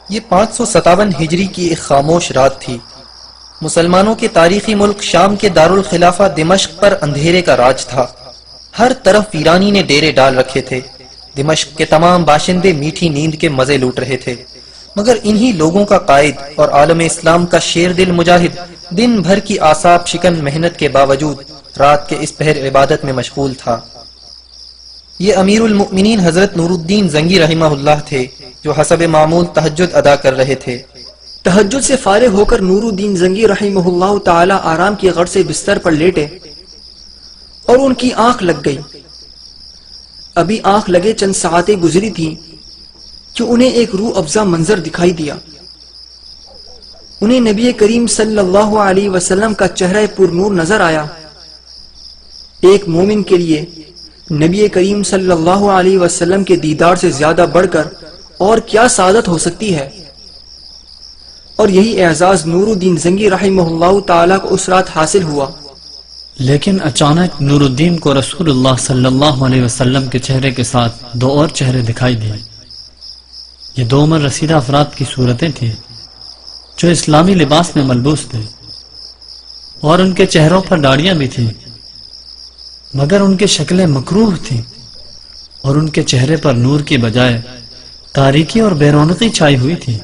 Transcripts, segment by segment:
یہ 557 ہجری کی ایک خاموش رات تھی۔ مسلمانوں کے تاریخی ملک شام کے دارالخلافہ دمشق پر اندھیرے کا راج تھا۔ ہر طرف ویرانی نے ڈیرے ڈال رکھے تھے۔ دمشق کے تمام باشندے میٹھی نیند کے مزے لوٹ رہے تھے، مگر انہی لوگوں کا قائد اور عالم اسلام کا شیر دل مجاہد دن بھر کی اعصاب شکن محنت کے باوجود رات کے اس پہر عبادت میں مشغول تھا۔ یہ امیر المؤمنین حضرت نور الدین زنگی رحمہ اللہ تھے، جو حسب معمول تہجد ادا کر رہے تھے۔ تہجد سے فارغ ہو کر نور الدین زنگی رحمہ اللہ تعالی آرام کی غرض سے بستر پر لیٹے اور ان کی آنکھ لگ گئی۔ ابھی آنکھ لگے چند ساعتیں گزری تھیں کہ انہیں ایک روح افزا منظر دکھائی دیا۔ انہیں نبی کریم صلی اللہ علیہ وسلم کا چہرہ پر نور نظر آیا۔ ایک مومن کے لیے نبی کریم صلی اللہ علیہ وسلم کے دیدار سے زیادہ بڑھ کر اور کیا سعادت ہو سکتی ہے؟ اور یہی اعزاز نور الدین زنگی رحمہ اللہ تعالیٰ کو اس رات حاصل ہوا۔ لیکن اچانک نور الدین کو رسول اللہ صلی اللہ علیہ وسلم کے چہرے کے ساتھ دو اور چہرے دکھائی دیے۔ یہ دو عمر رسیدہ افراد کی صورتیں تھیں جو اسلامی لباس میں ملبوس تھے، اور ان کے چہروں پر داڑیاں بھی تھیں، مگر ان کی شکلیں مکروہ تھیں، اور ان کے چہرے پر نور کی بجائے تاریکی اور بے رونقی چھائی ہوئی تھی۔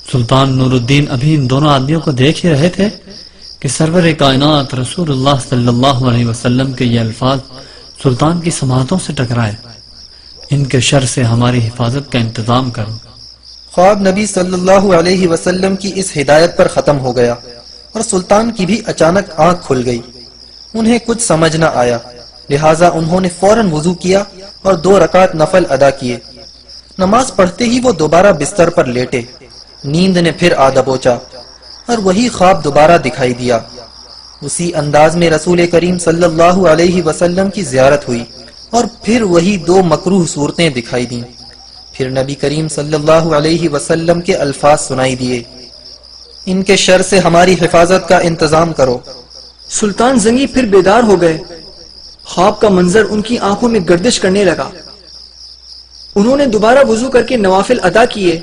سلطان نور الدین ابھی ان دونوں آدمیوں کو دیکھ ہی رہے تھے کہ سرور کائنات رسول اللہ صلی اللہ علیہ وسلم کے یہ الفاظ سلطان کی سماعتوں سے ٹکرائے: ان کے شر سے ہماری حفاظت کا انتظام کرو۔ خواب نبی صلی اللہ علیہ وسلم کی اس ہدایت پر ختم ہو گیا، اور سلطان کی بھی اچانک آنکھ کھل گئی۔ انہیں کچھ سمجھ نہ آیا، لہٰذا انہوں نے فوراً وضو کیا اور 2 رکعت نفل ادا کیے۔ نماز پڑھتے ہی وہ دوبارہ بستر پر لیٹے۔ نیند نے پھر آ دبوچا اور وہی خواب دوبارہ دکھائی دیا۔ اسی انداز میں رسول کریم صلی اللہ علیہ وسلم کی زیارت ہوئی، اور پھر وہی 2 مکروہ صورتیں دکھائی دیں۔ پھر نبی کریم صلی اللہ علیہ وسلم کے الفاظ سنائی دیے: ان کے شر سے ہماری حفاظت کا انتظام کرو۔ سلطان زنگی پھر بیدار ہو گئے۔ خواب کا منظر ان کی آنکھوں میں گردش کرنے لگا۔ انہوں نے دوبارہ وضو کر کے نوافل ادا کیے،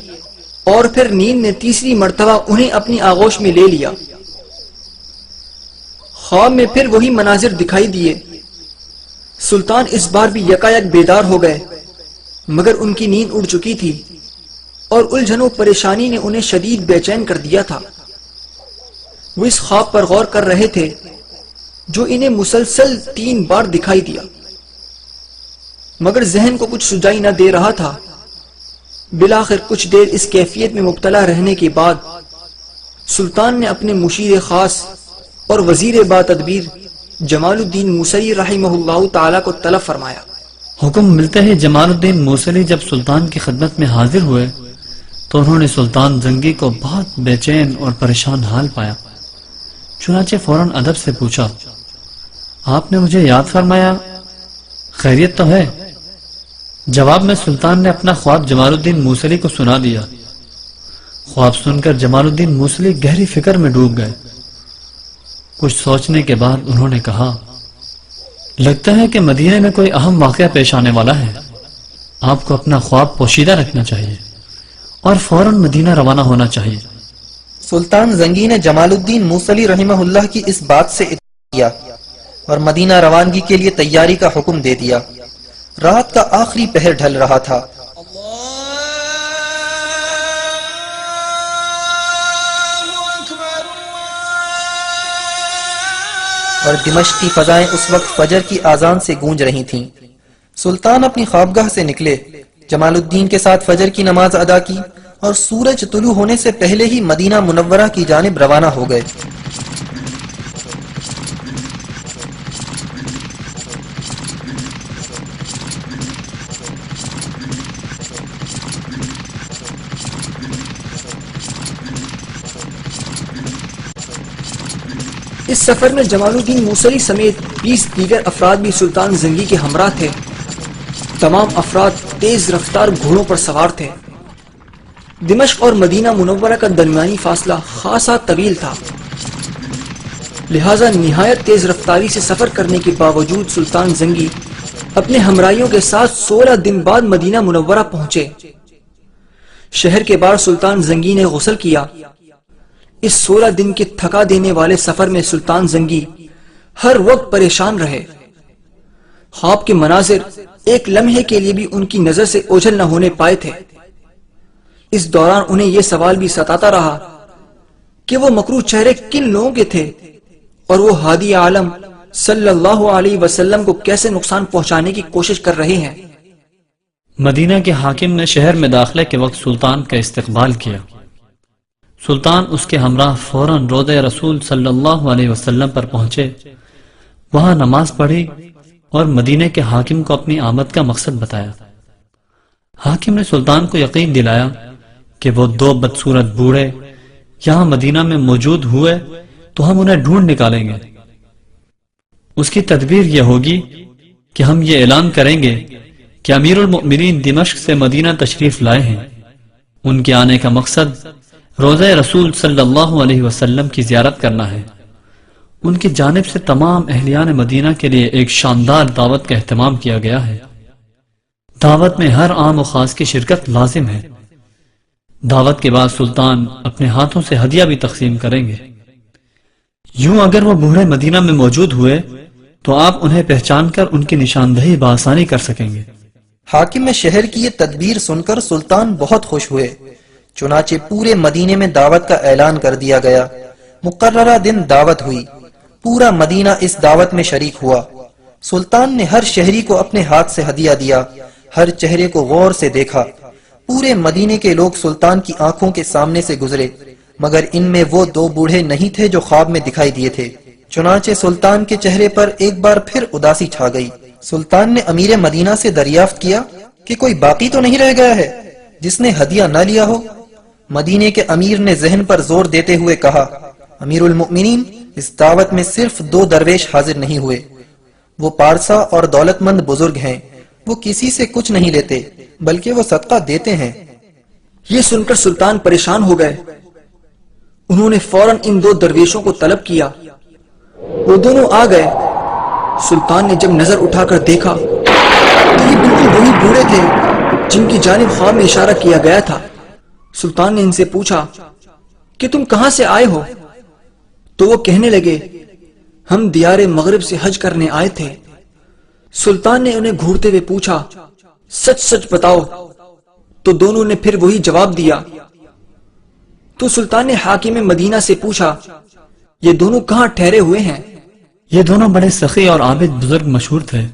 اور پھر نیند نے تیسری مرتبہ انہیں اپنی آغوش میں لے لیا۔ خواب میں پھر وہی مناظر دکھائی دیے۔ سلطان اس بار بھی یکایک بیدار ہو گئے، مگر ان کی نیند اڑ چکی تھی، اور الجھن و پریشانی نے انہیں شدید بے چین کر دیا تھا۔ وہ اس خواب پر غور کر رہے تھے جو انہیں مسلسل 3 بار دکھائی دیا، مگر ذہن کو کچھ سجائی نہ دے رہا تھا۔ بالآخر کچھ دیر اس کیفیت میں مبتلا رہنے کے بعد سلطان نے اپنے مشیر خاص اور وزیر با تدبیر جمال الدین موصلی رحمہ اللہ تعالیٰ کو طلب فرمایا۔ حکم ملتے ہی جمال الدین موصلی جب سلطان کی خدمت میں حاضر ہوئے تو انہوں نے سلطان زنگی کو بہت بے چین اور پریشان حال پایا۔ چنانچہ فوراً ادب سے پوچھا: آپ نے مجھے یاد فرمایا، خیریت تو ہے؟ جواب میں سلطان نے اپنا خواب جمال الدین موصلی کو سنا دیا۔ خواب سن کر جمال الدین موصلی گہری فکر میں ڈوب گئے۔ کچھ سوچنے کے بعد انہوں نے کہا: لگتا ہے کہ مدینے میں کوئی اہم واقعہ پیش آنے والا ہے۔ آپ کو اپنا خواب پوشیدہ رکھنا چاہیے اور فوراً مدینہ روانہ ہونا چاہیے۔ سلطان زنگی نے جمال الدین موصلی رحمہ اللہ کی اس بات سے اطمینان کیا اور مدینہ روانگی کے لیے تیاری کا حکم دے دیا۔ رات کا آخری پہر ڈھل رہا تھا۔ اور دمشق کی فضائیں اس وقت فجر کی آذان سے گونج رہی تھیں۔ سلطان اپنی خوابگاہ سے نکلے، جمال الدین کے ساتھ فجر کی نماز ادا کی، اور سورج طلوع ہونے سے پہلے ہی مدینہ منورہ کی جانب روانہ ہو گئے۔ اس سفر میں جمال الدین موصلی سمیت 20 دیگر افراد بھی سلطان زنگی کے ہمراہ تھے۔ تمام افراد تیز رفتار گھوڑوں پر سوار تھے۔ دمشق اور مدینہ منورہ کا درمیانی فاصلہ خاصا طویل تھا، لہذا نہایت تیز رفتاری سے سفر کرنے کے باوجود سلطان زنگی اپنے ہمراہیوں کے ساتھ 16 دن بعد مدینہ منورہ پہنچے۔ شہر کے باہر سلطان زنگی نے غسل کیا۔ اس 16 دن کے تھکا دینے والے سفر میں سلطان زنگی ہر وقت پریشان رہے۔ خواب کے مناظر ایک لمحے کے لیے بھی ان کی نظر سے اوجھل نہ ہونے پائے تھے۔ اس دوران انہیں یہ سوال بھی ستاتا رہا کہ وہ مکروہ چہرے کن لوگوں کے تھے اور وہ ہادی عالم صلی اللہ علیہ وسلم کو کیسے نقصان پہنچانے کی کوشش کر رہے ہیں۔ مدینہ کے حاکم نے شہر میں داخلے کے وقت سلطان کا استقبال کیا۔ سلطان اس کے ہمراہ فوراً روضہ رسول صلی اللہ علیہ وسلم پر پہنچے، وہاں نماز پڑھی اور مدینہ کے حاکم کو اپنی آمد کا مقصد بتایا۔ حاکم نے سلطان کو یقین دلایا کہ وہ 2 بدصورت بوڑھے یہاں مدینہ میں موجود ہوئے تو ہم انہیں ڈھونڈ نکالیں گے۔ اس کی تدبیر یہ ہوگی کہ ہم یہ اعلان کریں گے کہ امیر المؤمنین دمشق سے مدینہ تشریف لائے ہیں۔ ان کے آنے کا مقصد روضہ رسول صلی اللہ علیہ وسلم کی زیارت کرنا ہے۔ ان کی جانب سے تمام اہلیان مدینہ کے لیے ایک شاندار دعوت کا اہتمام کیا گیا ہے۔ دعوت میں ہر عام و خاص کی شرکت لازم ہے۔ دعوت کے بعد سلطان اپنے ہاتھوں سے ہدیہ بھی تقسیم کریں گے۔ یوں اگر وہ بوڑھے مدینہ میں موجود ہوئے تو آپ انہیں پہچان کر ان کی نشاندہی بآسانی کر سکیں گے۔ حاکم شہر کی یہ تدبیر سن کر سلطان بہت خوش ہوئے، چنانچہ پورے مدینے میں دعوت کا اعلان کر دیا گیا۔ مقررہ دن دعوت ہوئی، پورا مدینہ اس دعوت میں شریک ہوا۔ سلطان نے ہر شہری کو اپنے ہاتھ سے ہدیہ دیا، ہر چہرے کو غور سے دیکھا۔ پورے مدینے کے لوگ سلطان کی آنکھوں کے سامنے سے گزرے، مگر ان میں وہ 2 بوڑھے نہیں تھے جو خواب میں دکھائی دیے تھے۔ چنانچہ سلطان کے چہرے پر ایک بار پھر اداسی چھا گئی۔ سلطان نے امیر مدینہ سے دریافت کیا کہ کوئی باقی تو نہیں رہ گیا ہے جس نے ہدیہ نہ لیا ہو۔ مدینے کے امیر نے ذہن پر زور دیتے ہوئے کہا، امیر المؤمنین، اس دعوت میں صرف 2 درویش حاضر نہیں ہوئے۔ وہ پارسا اور دولت مند بزرگ ہیں، وہ کسی سے کچھ نہیں لیتے بلکہ وہ صدقہ دیتے ہیں۔ یہ سن کر سلطان پریشان ہو گئے۔ انہوں نے فوراً ان 2 درویشوں کو طلب کیا۔ وہ دونوں آ گئے۔ سلطان نے جب نظر اٹھا کر دیکھا تو یہ بالکل وہی بوڑھے تھے جن کی جانب خواب میں اشارہ کیا گیا تھا۔ سلطان نے ان سے پوچھا کہ تم کہاں سے آئے ہو؟ تو وہ کہنے لگے، ہم دیار مغرب سے حج کرنے آئے تھے۔ سلطان نے انہیں گھورتے ہوئے پوچھا، سچ سچ بتاؤ؟ تو دونوں نے پھر وہی جواب دیا۔ تو سلطان نے حاکم مدینہ سے پوچھا، یہ دونوں کہاں ٹھہرے ہوئے ہیں؟ یہ دونوں بڑے سخی اور عابد بزرگ مشہور تھے،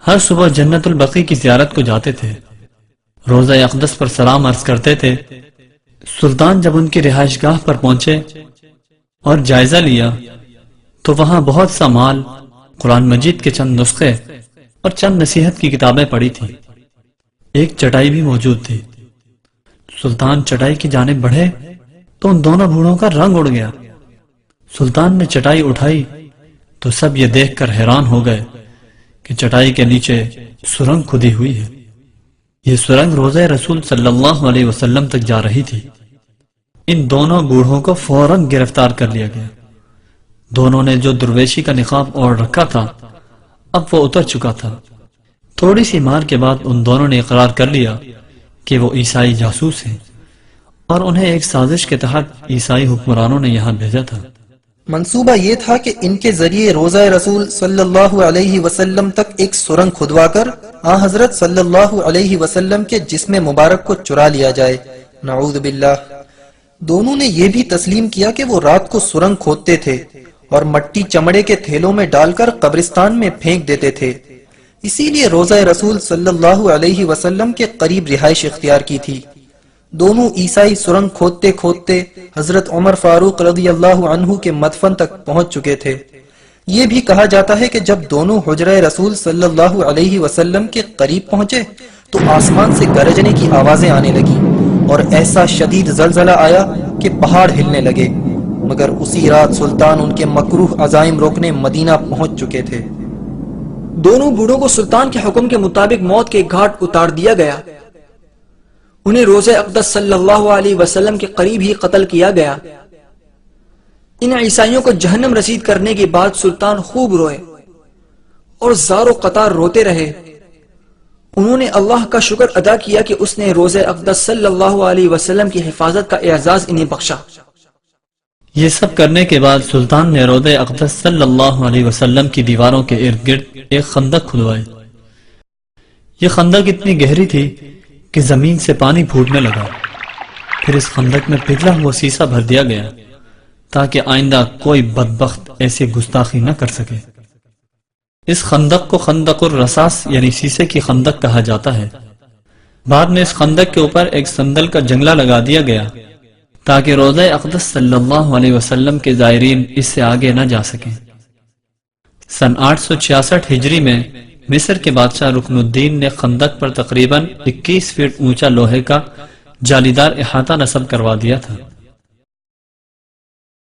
ہر صبح جنت البقیع کی زیارت کو جاتے تھے، روضہ اقدس پر سلام عرض کرتے تھے۔ سلطان جب ان کی رہائش گاہ پر پہنچے اور جائزہ لیا تو وہاں بہت سا مال، قرآن مجید کے چند نسخے اور چند نصیحت کی کتابیں پڑی تھی۔ ایک چٹائی بھی موجود تھی۔ سلطان چٹائی کی جانب بڑھے تو ان دونوں بوڑھوں کا رنگ اڑ گیا۔ سلطان نے چٹائی اٹھائی تو سب یہ دیکھ کر حیران ہو گئے کہ چٹائی کے نیچے سرنگ کھدی ہوئی ہے۔ یہ سرنگ روضہ رسول صلی اللہ علیہ وسلم تک جا رہی تھی۔ ان دونوں بوڑھوں کو فوراً گرفتار کر لیا گیا۔ دونوں نے جو درویشی کا نقاب اوڑھ رکھا تھا اب وہ اتر چکا تھا۔ تھوڑی سی مار کے بعد ان دونوں نے اقرار کر لیا کہ وہ عیسائی جاسوس ہیں اور انہیں ایک سازش کے تحت عیسائی حکمرانوں نے یہاں بھیجا تھا۔ منصوبہ یہ تھا کہ ان کے ذریعے روضہ رسول صلی اللہ علیہ وسلم تک ایک سرنگ کھدوا کر آن حضرت صلی اللہ علیہ وسلم کے جسم مبارک کو چرا لیا جائے، نعوذ باللہ۔ دونوں نے یہ بھی تسلیم کیا کہ وہ رات کو سرنگ کھودتے تھے اور مٹی چمڑے کے تھیلوں میں ڈال کر قبرستان میں پھینک دیتے تھے، اسی لیے روضہ رسول صلی اللہ علیہ وسلم کے قریب رہائش اختیار کی تھی۔ دونوں عیسائی سرنگ کھودتے کھودتے حضرت عمر فاروق رضی اللہ عنہ کے مدفن تک پہنچ چکے تھے۔ یہ بھی کہا جاتا ہے کہ جب دونوں حجرہ رسول صلی اللہ علیہ وسلم کے قریب پہنچے تو آسمان سے گرجنے کی آوازیں آنے لگی اور ایسا شدید زلزلہ آیا کہ پہاڑ ہلنے لگے، مگر اسی رات سلطان ان کے مکروہ عزائم روکنے مدینہ پہنچ چکے تھے۔ دونوں بوڑھوں کو سلطان کے حکم کے مطابق موت کے گھاٹ اتار دیا گیا۔ انہیں روضہ اقدس صلی اللہ علیہ وسلم کے قریب ہی قتل کیا گیا۔ ان عیسائیوں کو جہنم رسید کرنے کے بعد سلطان خوب روئے اور زار و قطار روتے رہے۔ انہوں نے اللہ کا شکر ادا کیا کہ اس نے روضہ اقدس صلی اللہ علیہ وسلم کی حفاظت کا اعزاز انہیں بخشا۔ یہ سب کرنے کے بعد سلطان نے روضہ اقدس صلی اللہ علیہ وسلم کی دیواروں کے ارد گرد ایک خندق کھدوائی۔ یہ خندق اتنی گہری تھی کہ زمین سے پانی پھوٹنے لگا۔ پھر اس خندق میں پگھلا ہوا سیسا بھر دیا گیا تاکہ آئندہ کوئی بدبخت ایسی گستاخی نہ کر سکے۔ اس خندق کو خندق الرصاص یعنی سیسے کی خندق کہا جاتا ہے۔ بعد میں اس خندق کے اوپر ایک سندل کا جنگلہ لگا دیا گیا تاکہ روضہ اقدس صلی اللہ علیہ وسلم کے زائرین اس سے آگے نہ جا سکیں۔ سن 866 ہجری میں مصر کے بادشاہ رکن الدین نے خندق پر تقریباً 21 فٹ اونچا لوہے کا جالیدار احاطہ نصب کروا دیا تھا۔